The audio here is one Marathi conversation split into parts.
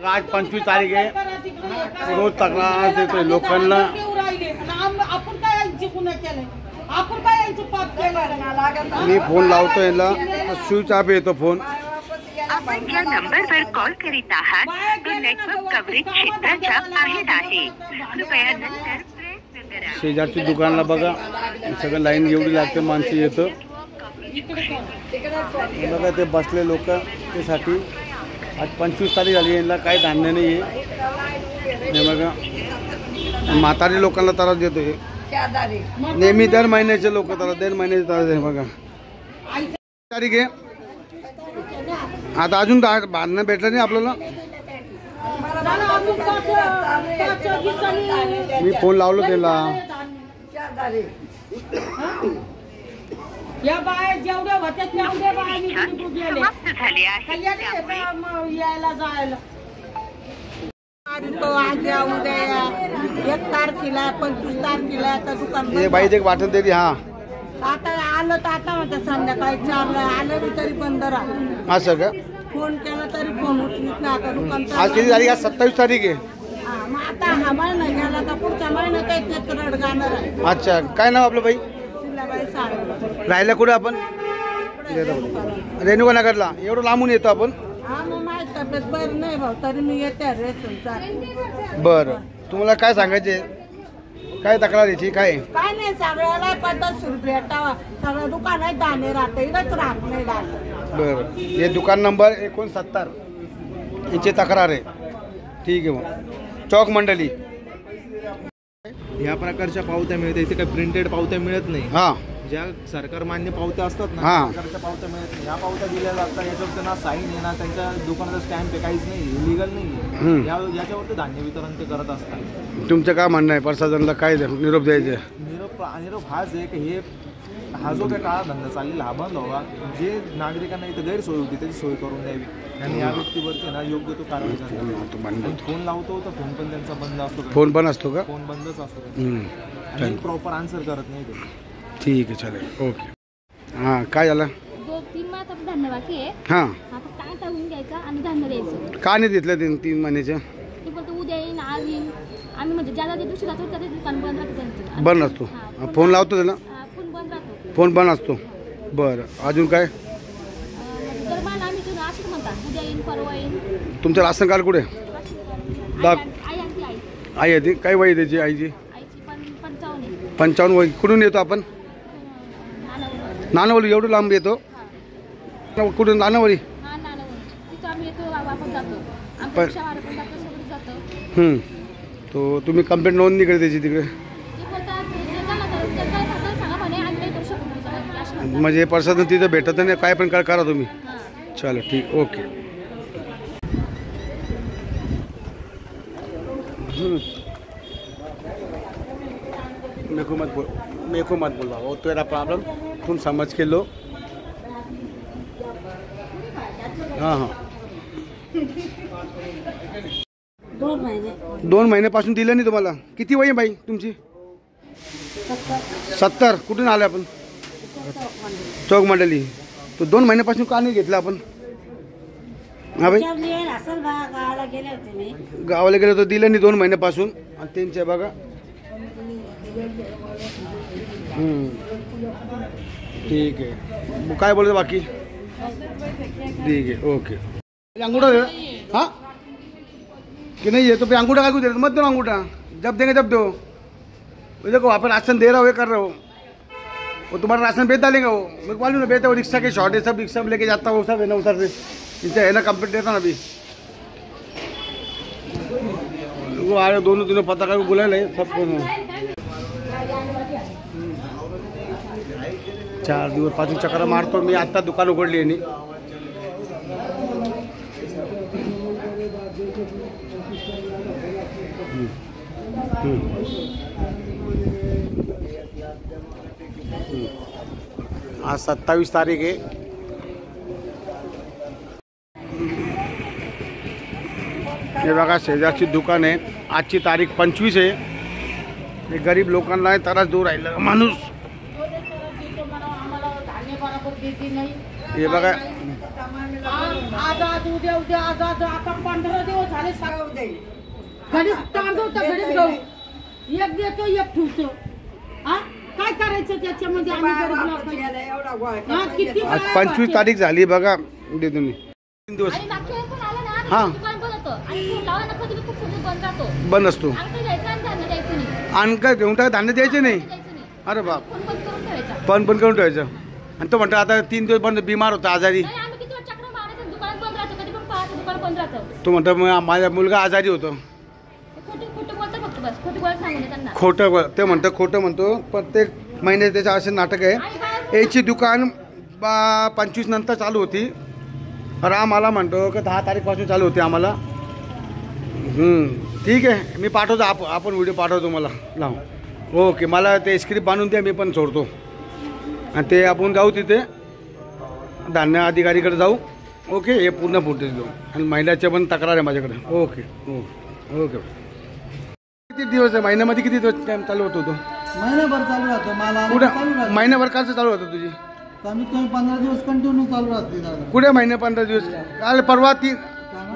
बघा आज 25 तारीख आहे, रोज तक्रार देतोय लोकांना। मी फोन लावतोय याला, स्विच ऑफ येतो फोन। आपण ज्या नंबरवर कॉल करीत आहात तो नेटवर्क कव्हरेज क्षेत्राच्या बाहेर आहे, कृपया नंतर प्रयत्न करा। शेजारची दुकानला बघा सगळं लाईन एवढी लागते, माणसं येतं बघा ते बसले लोक त्यासाठी। आज 25 तारीख झाली, यांना काही धान्य नाही आहे हे बघा। म्हातारी लोकांना त्रास देतोय नेहमी, दर महिन्याचे लोक त्याला दर महिन्याचे त्रास आहे बघा। तारीख आहे आता, अजून बांधणं भेटलं नाही आपल्याला। मी फोन लावलो त्याला। या बाय जेवढे होते तेवढे बाय समाप्त झाले आहे। यायला जायला तो आज या उद्या या, 1 तारखेला 25 तारखेला आता दुकान हे बाई ते वाटत देते। हा आता आलं तर आता म्हणतात संध्याकाळी 4ला आलं तरी बंद राहत। असं का? फोन केला तरी फोन उचलत नाही आता दुकान। आज किती तारीख? आज 27 तारीख आहे। मग आता हा महिना गेला तर पुढच्या महिन्यात तेच रड गाणार आहे। अच्छा, काय नाव आपलं बाई? शिलाबाई साहेब। राहायला कुठे आपण? रेणुका नगरला। एवढं लांबून येतो आपण? हा मग माझी तब्येत बरी नाही भाऊ, तरी मी येते रेशन। बरं, तुम्हाला काय सांगायचे, काय तक्रार याची काय? काय नाही, सगळ्याला 50 रुपये भेटावा, सगळं दुकान आहे दाणे राहते, इथंच राहत नाही दाणे। बरं, हे दुकान नंबर 69 यांची तक्रार आहे। ठीक आहे, मग चौक मंडली या प्रकारच्या पावत्या मिळते, इथे काही प्रिंटेड पावत्या मिळत नाही। हां, ज्या सरकार मान्य पावत्या असतात ना, हां, सरकारच्या पावत्या मिळत नाही। या पावत्या दिल्या जातात, याच्यावर त्यांना साईन आहे ना, त्यांच्या दुकानाचा स्टॅम्प आहे, काहीच नाही, इलिगल नाही। याच्यावरती धान्य वितरण ते करत असतात। तुमचं काय म्हणणं आहे? प्रशासनाला काय निरोप द्यायचे? निरोप हाच आहे की हा जो काही काळा धंदा चाललेला हा बंद व्हावा, जे नागरिकांना इथं गैरसोय होती त्याची सोय करून द्यावी आणि या व्यक्तीवरती ना योग्य तो कारवाई करावी। फोन लावतो तर फोन पण त्यांचा बंद असतो। फोन पण असतो का? फोन बंदच असतो आणि प्रॉपर आन्सर करत नाही ते। ठीक आहे, चालेल, ओके। हां, काय झालं? 2-3 महिन्यात आपण धान्य बाकी आहे। हां, फक्त काय टाकून घ्यायचं आणि धान्य द्यायचं। का नाही दिसलं 3 महिन्याचं? ते बोलतो उद्या येईन, आज येईन। आम्ही म्हणजे ज्या दिवशी जातो त्या दुकान बंद राहतं त्यांचं। बंद असतो? फोन लावतो त्याला? फोन बंद राहतो। फोन बंद असतो, बरं। अजून काय? तर मला आम्ही तुम्ही असं म्हणतात उद्या येईन, परवा येईन। तुमचं राशन कार्ड कुठे? आई आई आहे ती? काय वय त्याची आईची? आईची 55 55 वय। कुठून येतो आपण? नानावली। एवढं लांब येतो कुठून? नानावली। हां, नानावली। तिथं आम्ही येतो, वापस जातो, पण जातो। तो तुम्ही कंप्लेंट नोंद नाही करत त्याची तिकडे? म्हणजे प्रशासन तिथं भेटत नाही, काय पण करा तुम्ही। चलो ठीक, ओके। मेरे को मत बोल वो तेरा प्रॉब्लम तुम समझ के लो। हाँ हाँ, 2 महिन्यापासून दिलं नाही तुम्हाला? किती वय आहे बाई तुमची? 70। कुठून आले आपण? चौक मंडली। तो 2 महिन्यापासून का नाही घेतला आपण? हा भाई, गावाला गेलो तर दिलं नाही 2 महिन्यापासून। आणि त्यांचे बघा, ठीक आहे, मग काय बोलतो बाकी? ठीक है, ओके। अंगूठा दे। हाँ कि नहीं है तो फिर अंगूठा का दे? मत दो अंगूठा, जब देंगे जब दो। देखो वहाँ पर राशन दे रहा हो, ये कर रहे हो, वो तुम्हारा राशन बेच डालेंगे। वो मेरे को मालूम है, बेचता वो रिक्शा के शॉर्ट है, सब रिक्शा में लेके जाता वो सब है ना उधर से। इनसे है ना कंप्लीट देता ना अभी वो आ रहे दोनों तीनों पता कर बुला ले सब। 4 दिवस पासून चक्र मारतो मी, आता दुकान उघडली आहे। आज 27 तारीख आहे। हे बघा शेजारची दुकान आहे। आजची तारीख 25 आहे। हे गरीब लोकांना त्रास दूर राहिलं माणूस। हे बघा आज आज उद्या उद्या आज आज आता 15 दिवस झाले सगळं उद्या घडीत तांदूळ तर घडीत गहू एक देतो एक ठेवतो हा काय करायचं त्याच्यामध्ये आम्ही गरीब लोक हा किती आज 25 तारीख झाली बघा देतो मी 3 दिवस आणि मागच्या वेळेस पण आलं ना हा. दुकान बंद होतं आणि फोन लावा ना कधी खूप फोन बंद राहतो बंद असतो अंगठी घ्यायचं आणि धान्य द्यायचं नाही आणि काय घेऊन टाक धान्य द्यायचे नाही द्यायचं नाही अरे बाप फोन बंद करून ठेवायचा पण करून ठेवायचं आणि तो म्हणतो आता 3 दिवस बंद बिमार होता आजारी नाही आम्ही किती वेळ चक्र मारायचं दुकान बंद राहतं कधी पण पाहायचं दुकान बंद राहतं तो म्हणतो मग माझा मुलगा आजारी होतो खोटं खोटं बोलतं फक्त बस खोटं बोलायला सांगू नये त्यांना खोटं ते म्हणतं खोटं म्हणतो प्रत्येक महिन्यात त्याचं असे नाटक आहे याची दुकान 25 नंतर चालू होती राम मला म्हणतो की 10 तारीखपासून चालू होती आम्हाला ठीक आहे मी पाठवतो आपण व्हिडिओ पाठवतो मला लाव ओके मला ते स्क्रिप्ट बांधून द्या मी पण सोडतो आणि ते आपण जाऊ तिथे धान्य अधिकारीकडे जाऊ ओके हे पूर्ण फुटेज घेऊ आणि महिलाच्या पण तक्रार आहे माझ्याकडे ओके ओके किती दिवस आहे महिन्यामध्ये किती दिवस टाइम चालू होतो तो महिनाभर चालू राहतो मला कुठे महिन्याभर कसं चालू होतं तुझी कमीत कमी 15 दिवस कंटिन्यू चालू राहते दादा कुठे महिने 15 दिवस काल परवा 3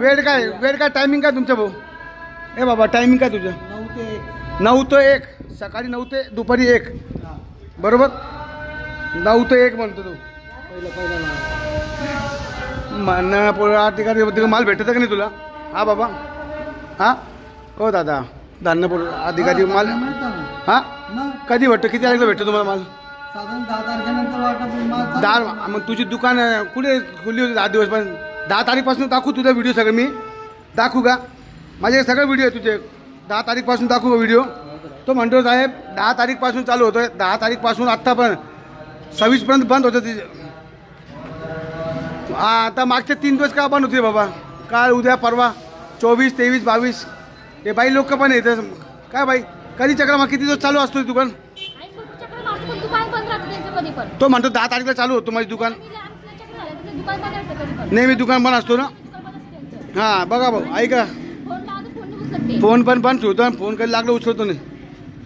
वेळ काय टायमिंग काय तुमच्या भाऊ ए बाबा टायमिंग काय तुझं 9 ते 1 9 ते 1 सकाळी 9 ते दुपारी 1 बरोबर 9 ते 1 म्हणतो तू अधिकारी माल भेटत का नाही तुला हा बाबा हा हो दादा धान्य अधिकारी माल हा कधी भेटतो किती तारखेला भेटतो तुम्हाला माल साधारण 10 तारखेनंतर वाटप 10 मग तुझी दुकान कुठे खुली होती 10 दिवस पण 10 तारीखपासून दाखवू तुझा व्हिडिओ सगळं मी दाखवू का माझे सगळे व्हिडिओ आहे तुझे 10 तारीखपासून दाखवू का व्हिडिओ तो म्हणतो साहेब 10 तारीखपासून चालू होतोय 10 तारीखपासून आत्ता पण 26 पर्यंत बंद होतं तिथे आता मागचे 3 दिवस का बंद होते बाबा काल उद्या परवा 24 23 22 हे बाई लोक पण येतं काय बाई कधी चक्र मग किती दिवस चालू असतो दुकान आणि खोटं चक्र मारतो पण दुकान बंद राहतं त्यांचं कधी पण तो म्हणतो 10 तारखेला चालू होतो माझी दुकान आणि आमचं चक्र झालं तर दुकान बंद राहतं कधी पण नेहमी दुकान बंद असतो ना दुकान बंद असतं त्यांचं हां बघा भाऊ ऐका फोन लावतो फोन नाही उचलत ते फोन पण ठेवतो आणि फोन कधी लागलं उचलतो नाही